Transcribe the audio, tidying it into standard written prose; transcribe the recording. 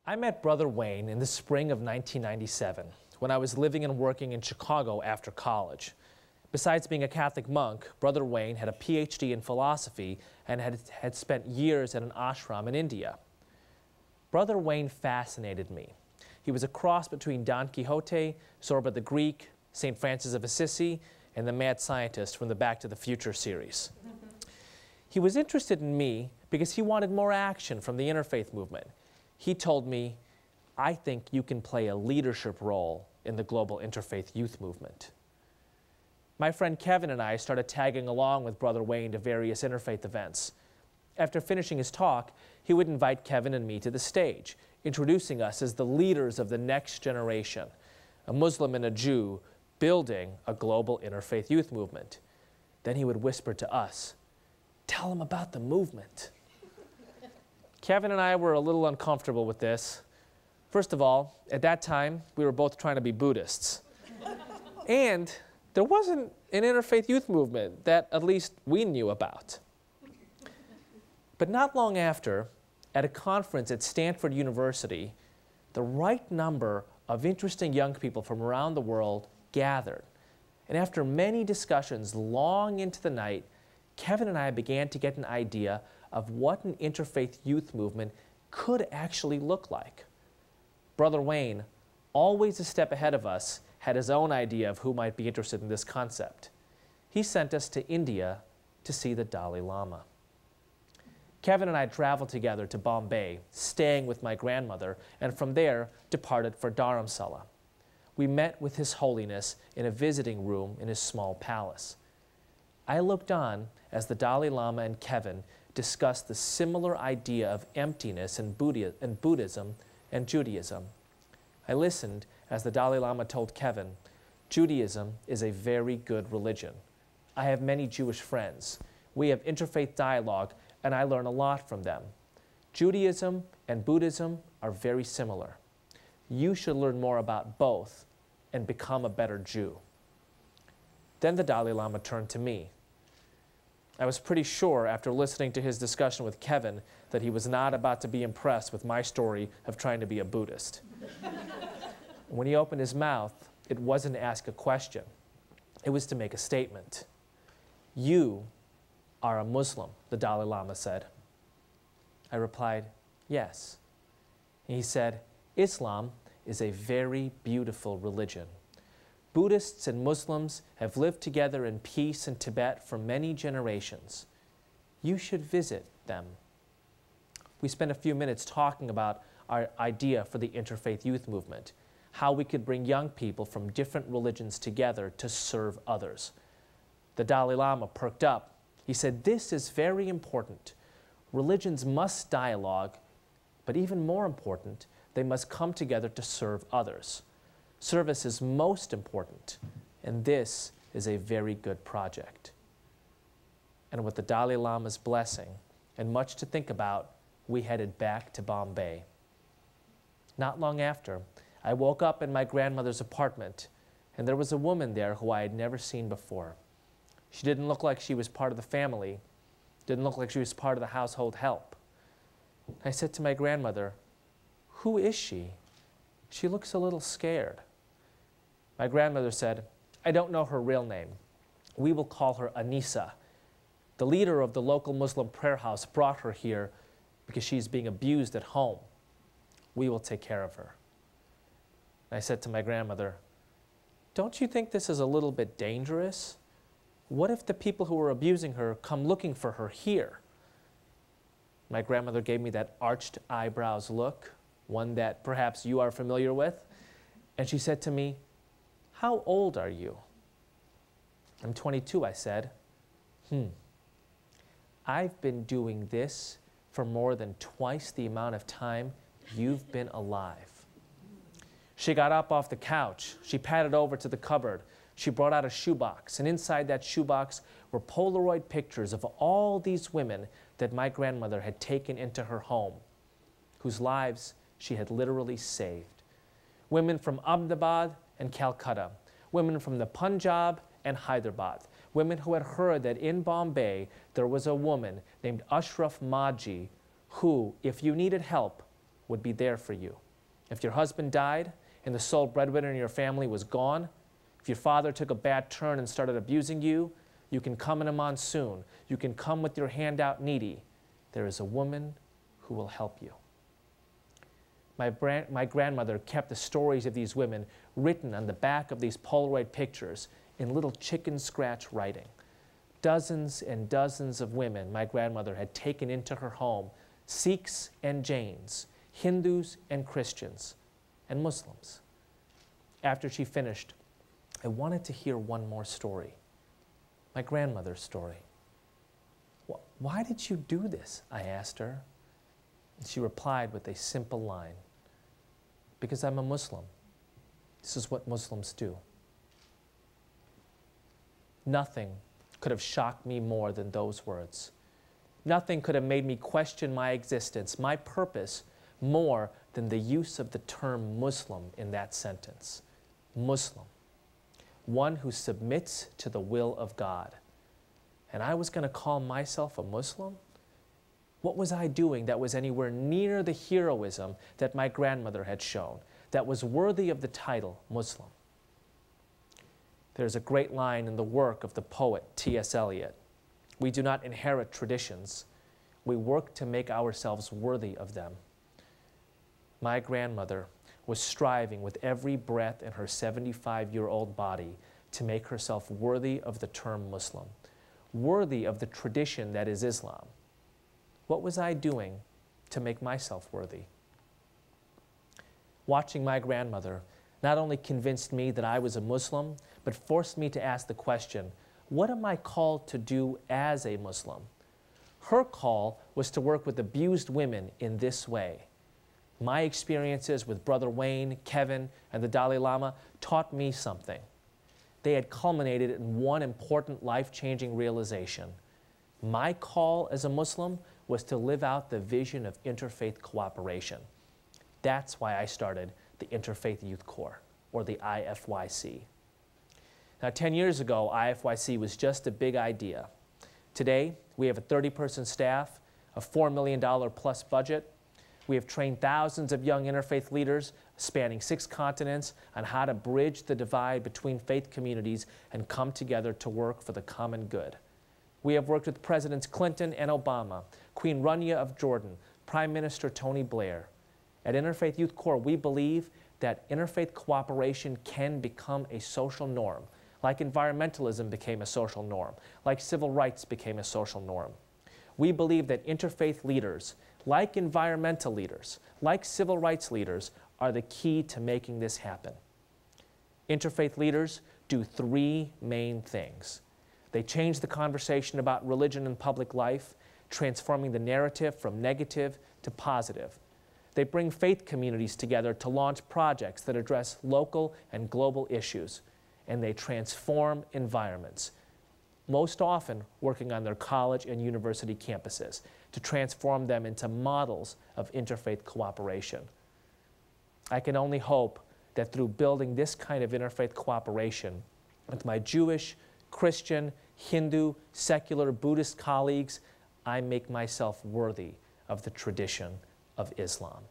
I met Brother Wayne in the spring of 1997 when I was living and working in Chicago after college. Besides being a Catholic monk, Brother Wayne had a PhD in philosophy and had spent years at an ashram in India. Brother Wayne fascinated me. He was a cross between Don Quixote, Zorba the Greek, St. Francis of Assisi, and the mad scientist from the Back to the Future series. He was interested in me because he wanted more action from the interfaith movement. He told me, "I think you can play a leadership role in the global interfaith youth movement." My friend Kevin and I started tagging along with Brother Wayne to various interfaith events. After finishing his talk, he would invite Kevin and me to the stage, introducing us as the leaders of the next generation, a Muslim and a Jew building a global interfaith youth movement. Then he would whisper to us, "Tell them about the movement." Kevin and I were a little uncomfortable with this. First of all, at that time, we were both trying to be Buddhists. And there wasn't an interfaith youth movement that at least we knew about. But not long after, at a conference at Stanford University, the right number of interesting young people from around the world gathered. And after many discussions long into the night, Kevin and I began to get an idea of what an interfaith youth movement could actually look like. Brother Wayne, always a step ahead of us, had his own idea of who might be interested in this concept. He sent us to India to see the Dalai Lama. Kevin and I traveled together to Bombay, staying with my grandmother, and from there departed for Dharamsala. We met with His Holiness in a visiting room in his small palace. I looked on as the Dalai Lama and Kevin discussed the similar idea of emptiness in Buddhism and Judaism. I listened as the Dalai Lama told Kevin, "Judaism is a very good religion. I have many Jewish friends. We have interfaith dialogue, and I learn a lot from them. Judaism and Buddhism are very similar. You should learn more about both and become a better Jew." Then the Dalai Lama turned to me. I was pretty sure after listening to his discussion with Kevin that he was not about to be impressed with my story of trying to be a Buddhist. When he opened his mouth, it wasn't to ask a question. It was to make a statement. "You are a Muslim," the Dalai Lama said. I replied, "Yes." And he said, "Islam is a very beautiful religion. Buddhists and Muslims have lived together in peace in Tibet for many generations. You should visit them." We spent a few minutes talking about our idea for the interfaith youth movement, how we could bring young people from different religions together to serve others. The Dalai Lama perked up. He said, "This is very important. Religions must dialogue, but even more important, they must come together to serve others. Service is most important, and this is a very good project." And with the Dalai Lama's blessing and much to think about, we headed back to Bombay. Not long after, I woke up in my grandmother's apartment, and there was a woman there who I had never seen before. She didn't look like she was part of the family, didn't look like she was part of the household help. I said to my grandmother, "Who is she? She looks a little scared." My grandmother said, "I don't know her real name. We will call her Anisa. The leader of the local Muslim prayer house brought her here because she's being abused at home. We will take care of her." I said to my grandmother, "Don't you think this is a little bit dangerous? What if the people who are abusing her come looking for her here?" My grandmother gave me that arched eyebrows look, one that perhaps you are familiar with, and she said to me, "How old are you?" "I'm 22, I said. "I've been doing this for more than twice the amount of time you've been alive." She got up off the couch. She padded over to the cupboard. She brought out a shoebox, and inside that shoebox were Polaroid pictures of all these women that my grandmother had taken into her home, whose lives she had literally saved. Women from Ahmedabad and Calcutta, women from the Punjab and Hyderabad, women who had heard that in Bombay there was a woman named Ashraf Maji who, if you needed help, would be there for you. If your husband died and the sole breadwinner in your family was gone, if your father took a bad turn and started abusing you, you can come in a monsoon. You can come with your hand out needy. There is a woman who will help you. My grandmother kept the stories of these women written on the back of these Polaroid pictures in little chicken scratch writing. Dozens and dozens of women my grandmother had taken into her home, Sikhs and Jains, Hindus and Christians, and Muslims. After she finished, I wanted to hear one more story, my grandmother's story. "Why did you do this?" I asked her. And she replied with a simple line, "Because I'm a Muslim. This is what Muslims do." Nothing could have shocked me more than those words. Nothing could have made me question my existence, my purpose, more than the use of the term Muslim in that sentence. Muslim. One who submits to the will of God. And I was going to call myself a Muslim? What was I doing that was anywhere near the heroism that my grandmother had shown, that was worthy of the title Muslim? There's a great line in the work of the poet T.S. Eliot. We do not inherit traditions. We work to make ourselves worthy of them. My grandmother was striving with every breath in her 75-year-old body to make herself worthy of the term Muslim, worthy of the tradition that is Islam. What was I doing to make myself worthy? Watching my grandmother not only convinced me that I was a Muslim, but forced me to ask the question, what am I called to do as a Muslim? Her call was to work with abused women in this way. My experiences with Brother Wayne, Kevin, and the Dalai Lama taught me something. They had culminated in one important life-changing realization. My call as a Muslim was to live out the vision of interfaith cooperation. That's why I started the Interfaith Youth Corps, or the IFYC. Now, 10 years ago, IFYC was just a big idea. Today, we have a 30-person staff, a $4 million plus budget. We have trained thousands of young interfaith leaders spanning 6 continents on how to bridge the divide between faith communities and come together to work for the common good. We have worked with Presidents Clinton and Obama, Queen Rania of Jordan, Prime Minister Tony Blair. At Interfaith Youth Corps, we believe that interfaith cooperation can become a social norm, like environmentalism became a social norm, like civil rights became a social norm. We believe that interfaith leaders, like environmental leaders, like civil rights leaders, are the key to making this happen. Interfaith leaders do 3 main things. They change the conversation about religion in public life, transforming the narrative from negative to positive. They bring faith communities together to launch projects that address local and global issues, and they transform environments, most often working on their college and university campuses to transform them into models of interfaith cooperation. I can only hope that through building this kind of interfaith cooperation with my Jewish, Christian, Hindu, secular, Buddhist colleagues, I make myself worthy of the tradition of Islam.